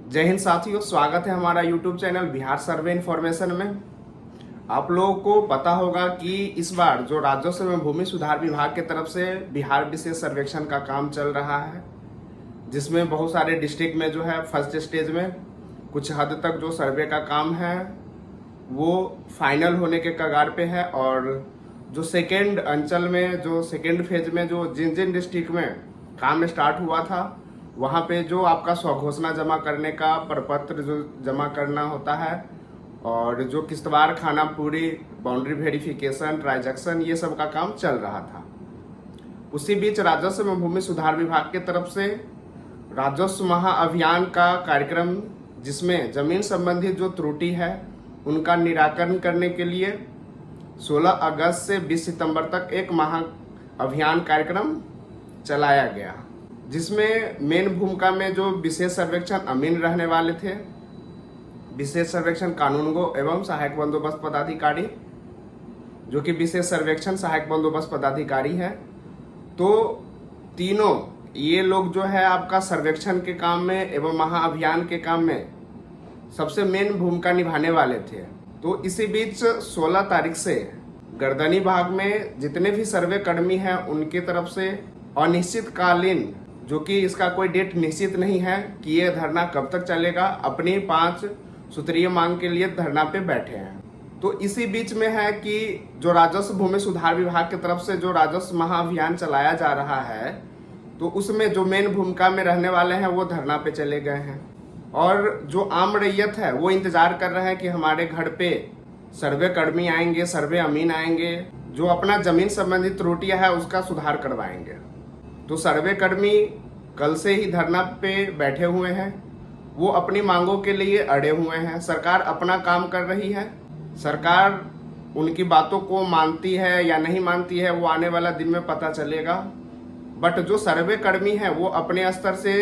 जय हिंद साथियों, स्वागत है हमारा यूट्यूब चैनल बिहार सर्वे इन्फॉर्मेशन में। आप लोगों को पता होगा कि इस बार जो राजस्व एवं भूमि सुधार विभाग की तरफ से बिहार विशेष सर्वेक्षण का काम चल रहा है, जिसमें बहुत सारे डिस्ट्रिक्ट में जो है फर्स्ट स्टेज में कुछ हद तक जो सर्वे का काम है वो फाइनल होने के कगार पे है। और जो सेकेंड अंचल में, जो सेकेंड फेज में, जो जिन जिन डिस्ट्रिक्ट में काम स्टार्ट हुआ था वहाँ पे जो आपका स्वघोषणा जमा करने का प्रपत्र जो जमा करना होता है और जो किस्तवार खाना पूरी बाउंड्री वेरिफिकेशन ट्रांजैक्शन ये सब का काम चल रहा था। उसी बीच राजस्व एवं भूमि सुधार विभाग की तरफ से राजस्व महाअभियान का कार्यक्रम, जिसमें जमीन संबंधित जो त्रुटि है उनका निराकरण करने के लिए 16 अगस्त से 20 सितंबर तक एक महाअभियान कार्यक्रम चलाया गया, जिसमें मेन भूमिका में जो विशेष सर्वेक्षण अमीन रहने वाले थे, विशेष सर्वेक्षण कानूनगो एवं सहायक बंदोबस्त पदाधिकारी, जो कि विशेष सर्वेक्षण सहायक बंदोबस्त पदाधिकारी है। तो तीनों ये लोग जो है आपका सर्वेक्षण के काम में एवं महाअभियान के काम में सबसे मेन भूमिका निभाने वाले थे। तो इसी बीच 16 तारीख से गर्दनी भाग में जितने भी सर्वे कर्मी हैं उनकी तरफ से अनिश्चितकालीन, जो कि इसका कोई डेट निश्चित नहीं है कि ये धरना कब तक चलेगा, अपनी 5 सूत्रीय मांग के लिए धरना पे बैठे हैं। तो इसी बीच में है कि जो राजस्व भूमि सुधार विभाग की तरफ से जो राजस्व महाअभियान चलाया जा रहा है, तो उसमें जो मेन भूमिका में रहने वाले हैं वो धरना पे चले गए हैं और जो आम रैयत है वो इंतजार कर रहे हैं कि हमारे घर पे सर्वे कर्मी आएंगे, सर्वे अमीन आएंगे, जो अपना जमीन संबंधित त्रुटियां है उसका सुधार करवाएंगे। तो सर्वे कर्मी कल से ही धरना पे बैठे हुए हैं, वो अपनी मांगों के लिए अड़े हुए हैं। सरकार अपना काम कर रही है, सरकार उनकी बातों को मानती है या नहीं मानती है वो आने वाला दिन में पता चलेगा। बट जो सर्वे कर्मी है वो अपने स्तर से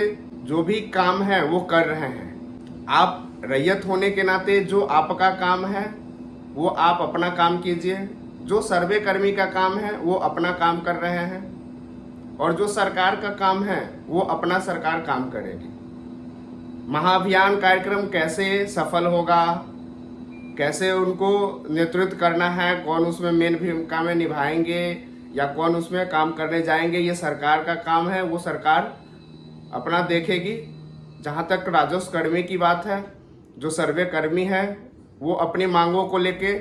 जो भी काम है वो कर रहे हैं। आप रैयत होने के नाते जो आपका काम है वो आप अपना काम कीजिए, जो सर्वे कर्मी का काम है वो अपना काम कर रहे हैं और जो सरकार का काम है वो अपना सरकार काम करेगी। महाअभियान कार्यक्रम कैसे सफल होगा, कैसे उनको नेतृत्व करना है, कौन उसमें मेन भूमिका में निभाएंगे या कौन उसमें काम करने जाएंगे, ये सरकार का काम है, वो सरकार अपना देखेगी। जहाँ तक राजस्व कर्मी की बात है, जो सर्वे कर्मी है वो अपनी मांगों को लेके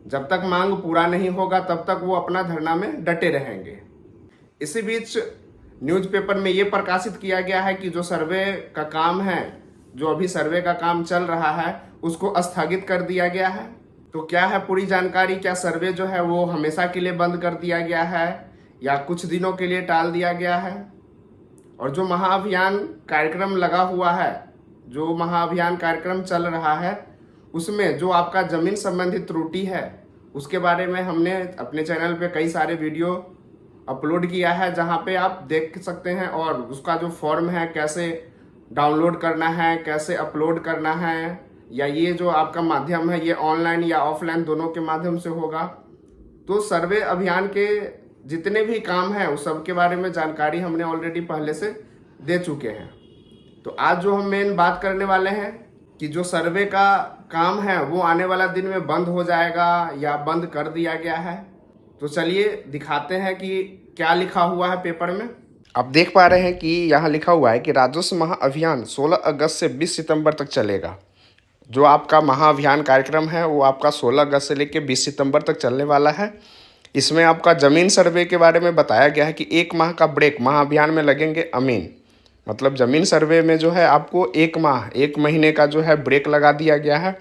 जब तक मांग पूरा नहीं होगा तब तक वो अपना धरना में डटे रहेंगे। इसी बीच न्यूज़पेपर में ये प्रकाशित किया गया है कि जो सर्वे का काम है, जो अभी सर्वे का काम चल रहा है उसको स्थगित कर दिया गया है। तो क्या है पूरी जानकारी, क्या सर्वे जो है वो हमेशा के लिए बंद कर दिया गया है या कुछ दिनों के लिए टाल दिया गया है? और जो महाअभियान कार्यक्रम लगा हुआ है, जो महाअभियान कार्यक्रम चल रहा है, उसमें जो आपका जमीन संबंधित त्रुटि है उसके बारे में हमने अपने चैनल पे कई सारे वीडियो अपलोड किया है, जहाँ पे आप देख सकते हैं। और उसका जो फॉर्म है, कैसे डाउनलोड करना है, कैसे अपलोड करना है, या ये जो आपका माध्यम है ये ऑनलाइन या ऑफलाइन दोनों के माध्यम से होगा। तो सर्वे अभियान के जितने भी काम हैं उस सब के बारे में जानकारी हमने ऑलरेडी पहले से दे चुके हैं। तो आज जो हम मेन बात करने वाले हैं कि जो सर्वे का काम है वो आने वाला दिन में बंद हो जाएगा या बंद कर दिया गया है। तो चलिए दिखाते हैं कि क्या लिखा हुआ है पेपर में। आप देख पा रहे हैं कि यहाँ लिखा हुआ है कि राजस्व महाअभियान 16 अगस्त से 20 सितंबर तक चलेगा। जो आपका महाअभियान कार्यक्रम है वो आपका 16 अगस्त से लेकर 20 सितंबर तक चलने वाला है। इसमें आपका ज़मीन सर्वे के बारे में बताया गया है कि 1 माह का ब्रेक महाअभियान में लगेंगे अमीन। मतलब ज़मीन सर्वे में जो है आपको 1 महीने का जो है ब्रेक लगा दिया गया है।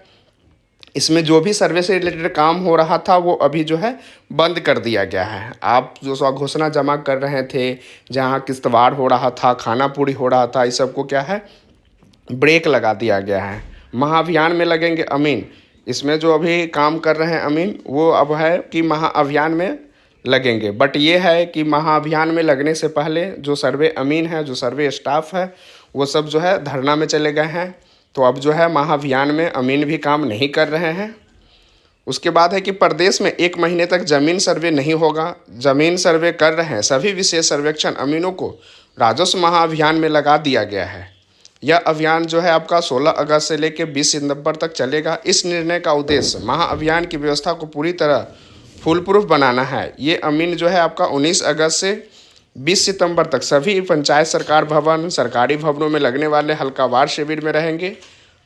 इसमें जो भी सर्वे से रिलेटेड काम हो रहा था वो अभी जो है बंद कर दिया गया है। आप जो स्वघोषणा जमा कर रहे थे, जहाँ किस्तवार हो रहा था, खाना पूरी हो रहा था, इस सबको क्या है ब्रेक लगा दिया गया है। महाअभियान में लगेंगे अमीन। इसमें जो अभी काम कर रहे हैं अमीन वो अब है कि महाअभियान में लगेंगे। बट ये है कि महाअभियान में लगने से पहले जो सर्वे अमीन है, जो सर्वे स्टाफ है, वो सब जो है धरना में चले गए हैं। तो अब जो है महाअभियान में अमीन भी काम नहीं कर रहे हैं। उसके बाद है कि प्रदेश में 1 महीने तक ज़मीन सर्वे नहीं होगा। ज़मीन सर्वे कर रहे हैं सभी विशेष सर्वेक्षण अमीनों को राजस्व महाअभियान में लगा दिया गया है। यह अभियान जो है आपका 16 अगस्त से लेकर 20 सितंबर तक चलेगा। इस निर्णय का उद्देश्य महाअभियान की व्यवस्था को पूरी तरह फुल प्रूफ बनाना है। ये अमीन जो है आपका 19 अगस्त से 20 सितंबर तक सभी पंचायत सरकार भवन, सरकारी भवनों में लगने वाले हल्कावार शिविर में रहेंगे।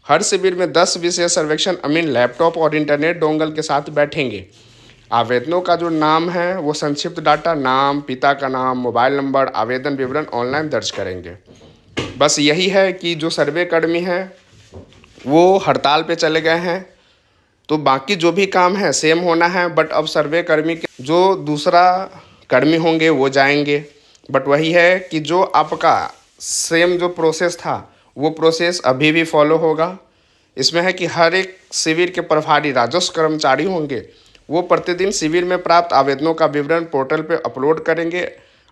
हर शिविर में 10 विशेष सर्वेक्षण अमीन लैपटॉप और इंटरनेट डोंगल के साथ बैठेंगे। आवेदनों का जो नाम है वो संक्षिप्त डाटा, नाम, पिता का नाम, मोबाइल नंबर, आवेदन विवरण ऑनलाइन दर्ज करेंगे। बस यही है कि जो सर्वे कर्मी हैं वो हड़ताल पे चले गए हैं, तो बाकी जो भी काम है सेम होना है, बट अब सर्वे कर्मी के जो दूसरा कर्मी होंगे वो जाएंगे। बट वही है कि जो आपका सेम जो प्रोसेस था वो प्रोसेस अभी भी फॉलो होगा। इसमें है कि हर एक शिविर के प्रभारी राजस्व कर्मचारी होंगे, वो प्रतिदिन शिविर में प्राप्त आवेदनों का विवरण पोर्टल पर अपलोड करेंगे।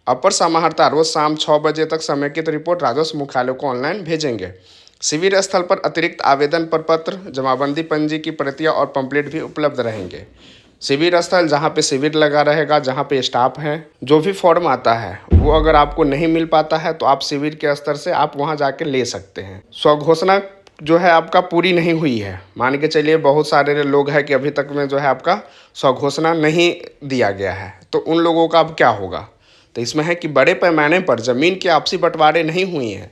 अपर समाहर्ता रोज शाम 6 बजे तक समेकित रिपोर्ट राजस्व मुख्यालय को ऑनलाइन भेजेंगे। शिविर स्थल पर अतिरिक्त आवेदन प्रपत्र, जमाबंदी पंजी की प्रतियां और पंपलेट भी उपलब्ध रहेंगे। शिविर स्थल जहां पे शिविर लगा रहेगा, जहां पे स्टाफ है, जो भी फॉर्म आता है वो अगर आपको नहीं मिल पाता है तो आप शिविर के स्तर से आप वहां जाके ले सकते हैं। स्वघोषणा जो है आपका पूरी नहीं हुई है। मान के चलिए बहुत सारे लोग हैं कि अभी तक में जो है आपका स्वघोषणा नहीं दिया गया है, तो उन लोगों का अब क्या होगा। तो इसमें है कि बड़े पैमाने पर ज़मीन के आपसी बंटवारे नहीं हुए हैं।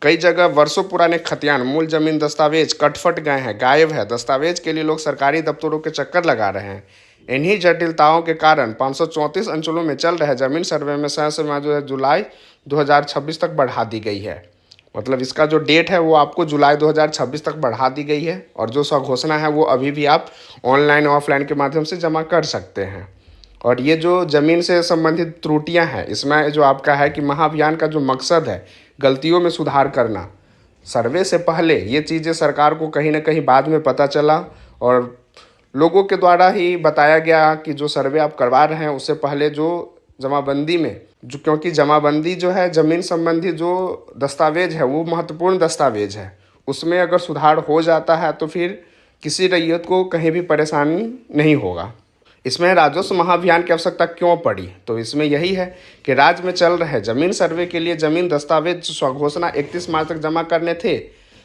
कई जगह वर्षों पुराने खतियान, मूल ज़मीन दस्तावेज कटफट गए हैं, गायब है। दस्तावेज के लिए लोग सरकारी दफ्तरों के चक्कर लगा रहे हैं। इन्हीं जटिलताओं के कारण 534 अंचलों में चल रहे जमीन सर्वे में समय जो है जुलाई 2026 तक बढ़ा दी गई है। मतलब इसका जो डेट है वो आपको जुलाई 2026 तक बढ़ा दी गई है। और जो स्वघोषणा है वो अभी भी आप ऑनलाइन ऑफलाइन के माध्यम से जमा कर सकते हैं। और ये जो ज़मीन से संबंधित त्रुटियां हैं, इसमें जो आपका है कि महाअभियान का जो मकसद है गलतियों में सुधार करना। सर्वे से पहले ये चीज़ें सरकार को कहीं ना कहीं बाद में पता चला और लोगों के द्वारा ही बताया गया कि जो सर्वे आप करवा रहे हैं उससे पहले जो जमाबंदी में जो, क्योंकि जमाबंदी जो है ज़मीन संबंधी जो दस्तावेज है वो महत्वपूर्ण दस्तावेज है, उसमें अगर सुधार हो जाता है तो फिर किसी रैयत को कहीं भी परेशानी नहीं होगा। इसमें राजस्व महाअभियान की आवश्यकता क्यों पड़ी, तो इसमें यही है कि राज्य में चल रहे जमीन सर्वे के लिए जमीन दस्तावेज स्वघोषणा 31 मार्च तक जमा करने थे।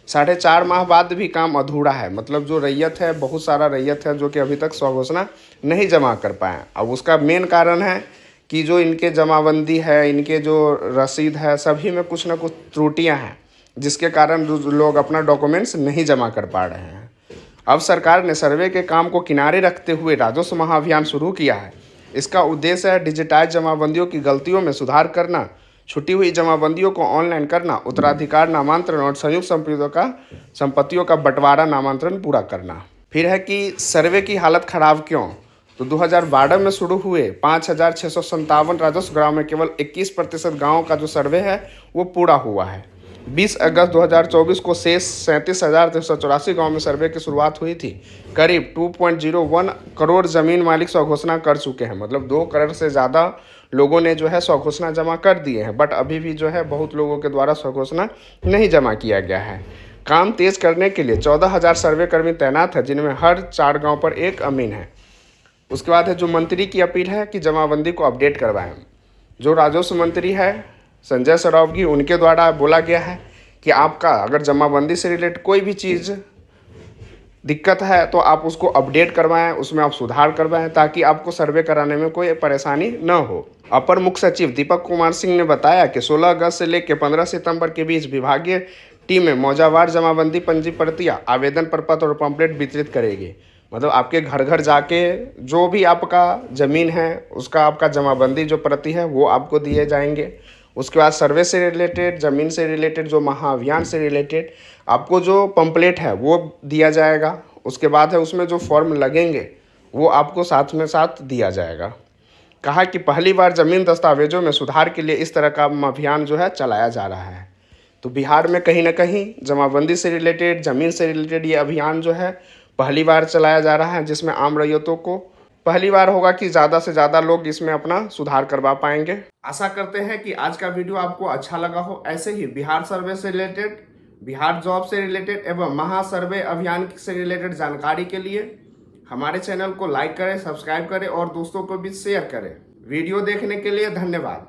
4.5 माह बाद भी काम अधूरा है। मतलब जो रैयत है, बहुत सारा रैयत है जो कि अभी तक स्वघोषणा नहीं जमा कर पाए। अब उसका मेन कारण है कि जो इनके जमाबंदी है, इनके जो रसीद है, सभी में कुछ ना कुछ त्रुटियाँ हैं, जिसके कारण लोग अपना डॉक्यूमेंट्स नहीं जमा कर पा रहे हैं। अब सरकार ने सर्वे के काम को किनारे रखते हुए राजस्व महाअभियान शुरू किया है। इसका उद्देश्य है डिजिटाइज जमाबंदियों की गलतियों में सुधार करना, छुटी हुई जमाबंदियों को ऑनलाइन करना, उत्तराधिकार नामांतरण और संयुक्त संपत्तियों का बंटवारा नामांतरण पूरा करना। फिर है कि सर्वे की हालत खराब क्यों, तो 2012 में शुरू हुए 5,657 राजस्व गाँव में केवल 21% गाँवों का जो सर्वे है वो पूरा हुआ है। 20 अगस्त 2024 को शेष 37,384 गाँव में सर्वे की शुरुआत हुई थी। करीब 2.01 करोड़ ज़मीन मालिक स्वघोषणा कर चुके हैं। मतलब 2 करोड़ से ज़्यादा लोगों ने जो है स्वघोषणा जमा कर दिए हैं, बट अभी भी जो है बहुत लोगों के द्वारा स्वघोषणा नहीं जमा किया गया है। काम तेज करने के लिए 14,000 सर्वे कर्मी तैनात है, जिनमें हर 4 गाँव पर एक अमीन है। उसके बाद है जो मंत्री की अपील है कि जमाबंदी को अपडेट करवाएं। जो राजस्व मंत्री है संजय सरावगी, उनके द्वारा बोला गया है कि आपका अगर जमाबंदी से रिलेटेड कोई भी चीज़ दिक्कत है तो आप उसको अपडेट करवाएं, उसमें आप सुधार करवाएं ताकि आपको सर्वे कराने में कोई परेशानी न हो। अपर मुख्य सचिव दीपक कुमार सिंह ने बताया कि 16 अगस्त से लेकर 15 सितंबर के बीच विभागीय टीमें मौजावार जमाबंदी पंजी प्रतियां, आवेदन प्रपत्र और पंपलेट वितरित करेगी। मतलब आपके घर घर जाके जो भी आपका ज़मीन है उसका आपका जमाबंदी जो प्रति है वो आपको दिए जाएंगे। उसके बाद सर्वे से रिलेटेड, ज़मीन से रिलेटेड, जो महाअभियान से रिलेटेड आपको जो पंपलेट है वो दिया जाएगा। उसके बाद है उसमें जो फॉर्म लगेंगे वो आपको साथ में साथ दिया जाएगा। कहा कि पहली बार ज़मीन दस्तावेजों में सुधार के लिए इस तरह का अभियान जो है चलाया जा रहा है। तो बिहार में कहीं ना कहीं जमाबंदी से रिलेटेड, ज़मीन से रिलेटेड ये अभियान जो है पहली बार चलाया जा रहा है, जिसमें आम रैयतों को पहली बार होगा कि ज़्यादा से ज़्यादा लोग इसमें अपना सुधार करवा पाएंगे। आशा करते हैं कि आज का वीडियो आपको अच्छा लगा हो। ऐसे ही बिहार सर्वे से रिलेटेड, बिहार जॉब से रिलेटेड एवं महासर्वे अभियान से रिलेटेड जानकारी के लिए हमारे चैनल को लाइक करें, सब्सक्राइब करें और दोस्तों को भी शेयर करें। वीडियो देखने के लिए धन्यवाद।